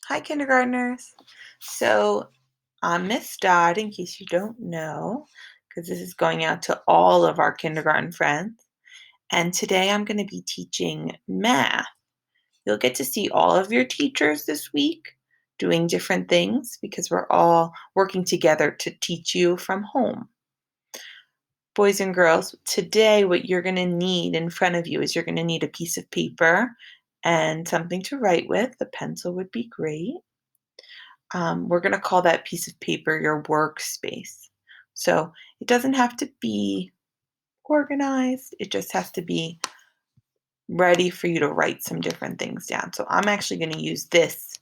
Hi, kindergartners. So I'm Miss Dodd, in case you don't know, because this is going out to all of our kindergarten friends. And today I'm going to be teaching math. You'll get to see all of your teachers this week doing different things because we're all working together to teach you from home. Boys and girls, today what you're going to need in front of you is you're going to need a piece of paper and something to write with. A pencil would be great. We're going to call that piece of paper your workspace. So it doesn't have to be organized, it just has to be ready for you to write some different things down. So I'm actually going to use this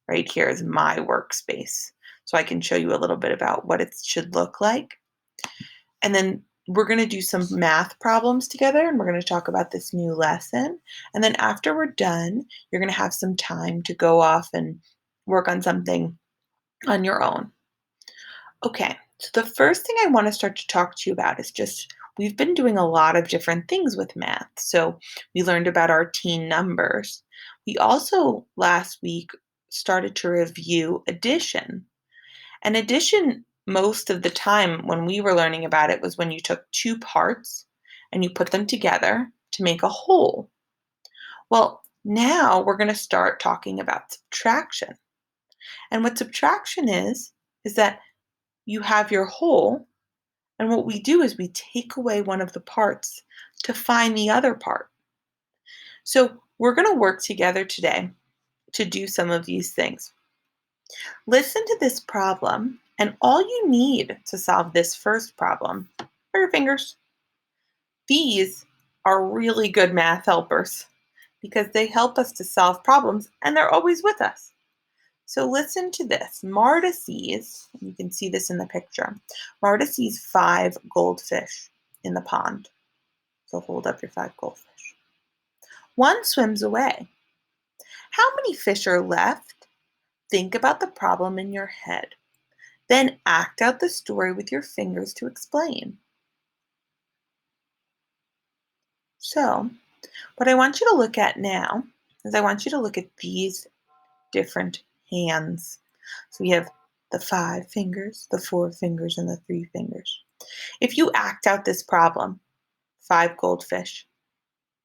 right here as my workspace so I can show you a little bit about what it should look like. And then we're going to do some math problems together and we're going to talk about this new lesson. And then after we're done, you're going to have some time to go off and work on something on your own. Okay, so the first thing I want to start to talk to you about is just we've been doing a lot of different things with math. So we learned about our teen numbers. We also last week started to review addition. And addition, most of the time when we were learning about it, was when you took two parts and you put them together to make a whole. Well, now we're going to start talking about subtraction. And what subtraction is that you have your whole, and what we do is we take away one of the parts to find the other part. So we're going to work together today to do some of these things. Listen to this problem, and all you need to solve this first problem are your fingers. These are really good math helpers because they help us to solve problems and they're always with us. So listen to this. Marta sees, you can see this in the picture, Marta sees 5 goldfish in the pond. So hold up your 5 goldfish. One swims away. How many fish are left? Think about the problem in your head. Then act out the story with your fingers to explain. So, what I want you to look at now is I want you to look at these different hands. So we have the 5 fingers, the 4 fingers, and the 3 fingers. If you act out this problem, 5 goldfish,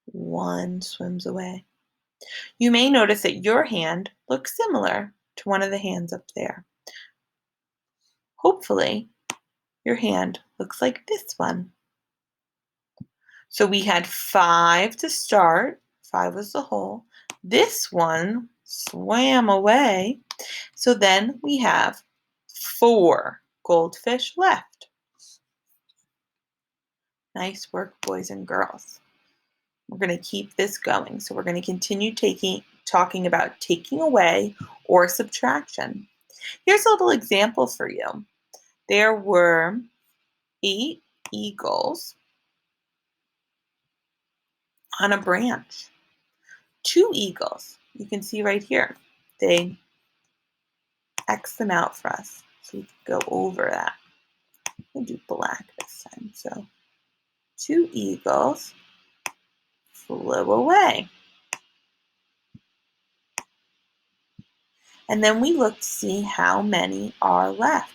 one swims away. You may notice that your hand looks similar to one of the hands up there. Hopefully, your hand looks like this one. So we had 5 to start. 5 was the whole. This one swam away. So then we have 4 goldfish left. Nice work, boys and girls. We're going to keep this going. So we're going to continue talking about taking away or subtraction. Here's a little example for you. There were 8 eagles on a branch. 2 eagles, you can see right here. They X them out for us. So we can go over that. We'll do black this time. So 2 eagles flew away. And then we look to see how many are left.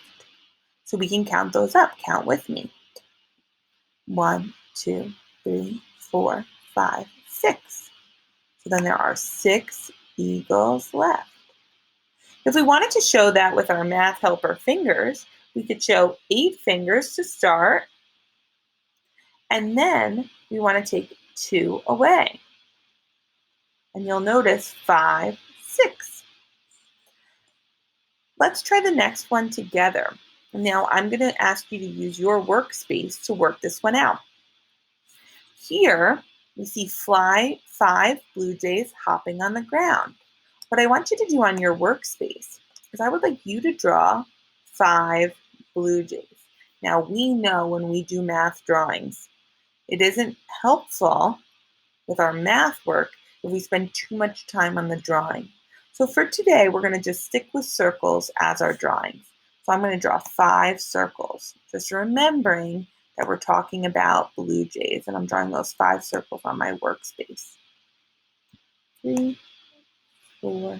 So we can count those up. Count with me. 1, 2, 3, 4, 5, 6. So then there are 6 eagles left. If we wanted to show that with our math helper fingers, we could show 8 fingers to start, and then we want to take 2 away. And you'll notice 5, 6. Let's try the next one together. Now I'm going to ask you to use your workspace to work this one out. Here we see 5 blue jays hopping on the ground. What I want you to do on your workspace is I would like you to draw 5 blue jays. Now we know when we do math drawings, it isn't helpful with our math work if we spend too much time on the drawing. So for today, we're going to just stick with circles as our drawings. So I'm going to draw 5 circles, just remembering that we're talking about blue jays, and I'm drawing those 5 circles on my workspace. 3, 4,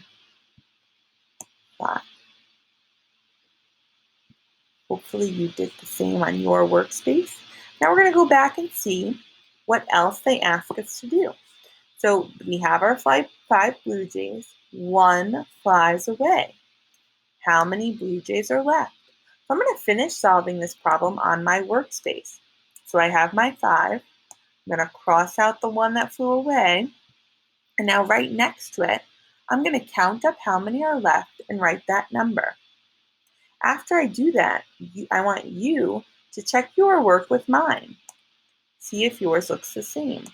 Hopefully you did the same on your workspace. Now we're going to go back and see what else they ask us to do. So we have our five blue jays. One flies away. How many blue jays are left? So I'm going to finish solving this problem on my workspace. So I have my 5. I'm going to cross out the one that flew away. And now right next to it, I'm going to count up how many are left and write that number. After I do that, I want you to check your work with mine. See if yours looks the same.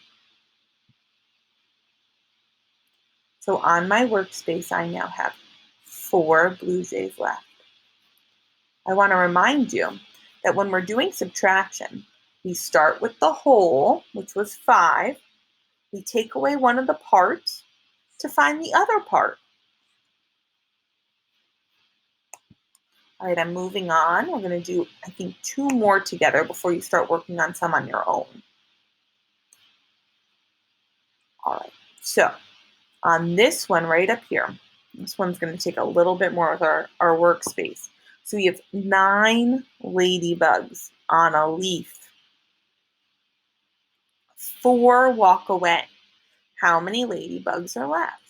So on my workspace, I now have 4 blue jays left. I want to remind you that when we're doing subtraction, we start with the whole, which was 5. We take away one of the parts to find the other part. All right, I'm moving on. We're going to do, I think, 2 more together before you start working on some on your own. All right, so on this one right up here, this one's going to take a little bit more of our workspace. So we have 9 ladybugs on a leaf. 4 walk away. How many ladybugs are left?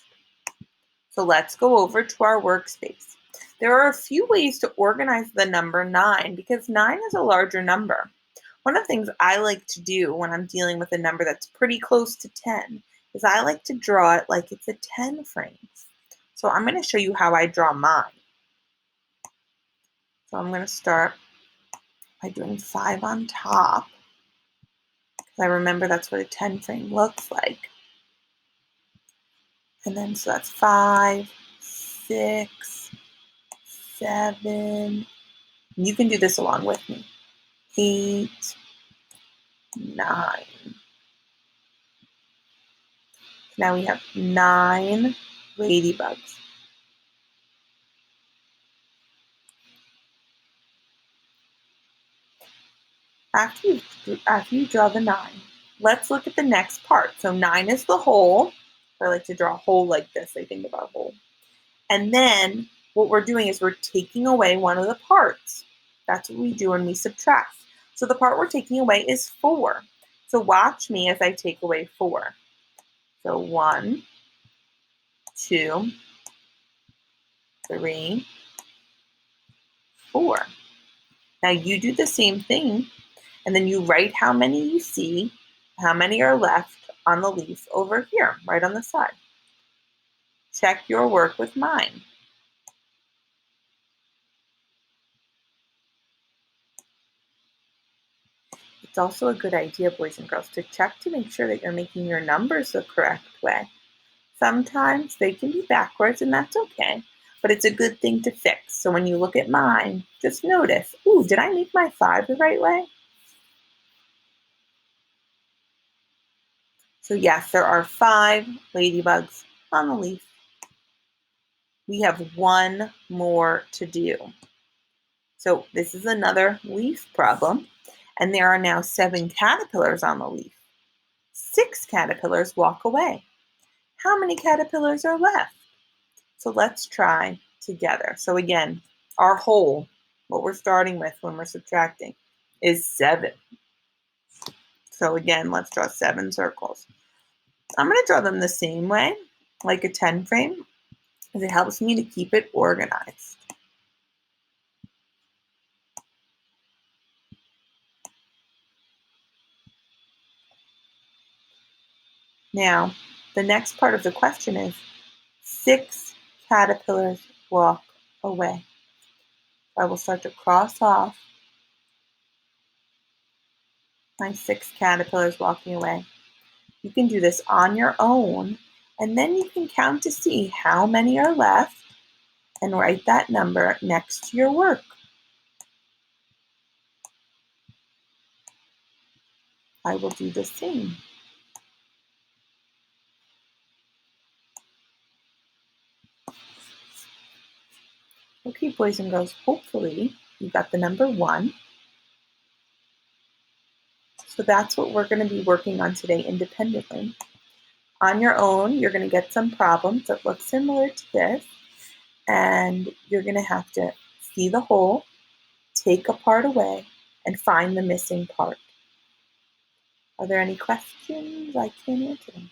So let's go over to our workspace. There are a few ways to organize the number 9 because 9 is a larger number. One of the things I like to do when I'm dealing with a number that's pretty close to 10 is I like to draw it like it's a 10 frame. So I'm going to show you how I draw mine. So I'm going to start by doing 5 on top, because I remember that's what a 10 frame looks like. And then so that's 5, 6, 7. You can do this along with me. 8, 9. Now we have 9 ladybugs. After you draw the 9, let's look at the next part. So 9 is the whole. I like to draw a hole like this. I think about a hole. And then what we're doing is we're taking away one of the parts. That's what we do when we subtract. So the part we're taking away is 4. So watch me as I take away 4. So 1, 2, 3, 4. Now you do the same thing, and then you write how many you see, how many are left on the leaf over here, right on the side. Check your work with mine. It's also a good idea, boys and girls, to check to make sure that you're making your numbers the correct way. Sometimes they can be backwards, and that's okay, but it's a good thing to fix. So when you look at mine, just notice, ooh, did I make my 5 the right way? So yes, there are 5 ladybugs on the leaf. We have 1 more to do. So this is another leaf problem, and there are now 7 caterpillars on the leaf. 6 caterpillars walk away. How many caterpillars are left? So let's try together. So again, our whole, what we're starting with when we're subtracting, is 7. So again, let's draw 7 circles. I'm going to draw them the same way, like a 10 frame, because it helps me to keep it organized. Now, the next part of the question is 6 caterpillars walk away. I will start to cross off my 6 caterpillars walking away. You can do this on your own, and then you can count to see how many are left and write that number next to your work. I will do the same. Okay, boys and girls, hopefully you got the number 1. So that's what we're going to be working on today independently. On your own, you're going to get some problems that look similar to this, and you're going to have to see the whole, take a part away and find the missing part. Are there any questions? I can't answer them.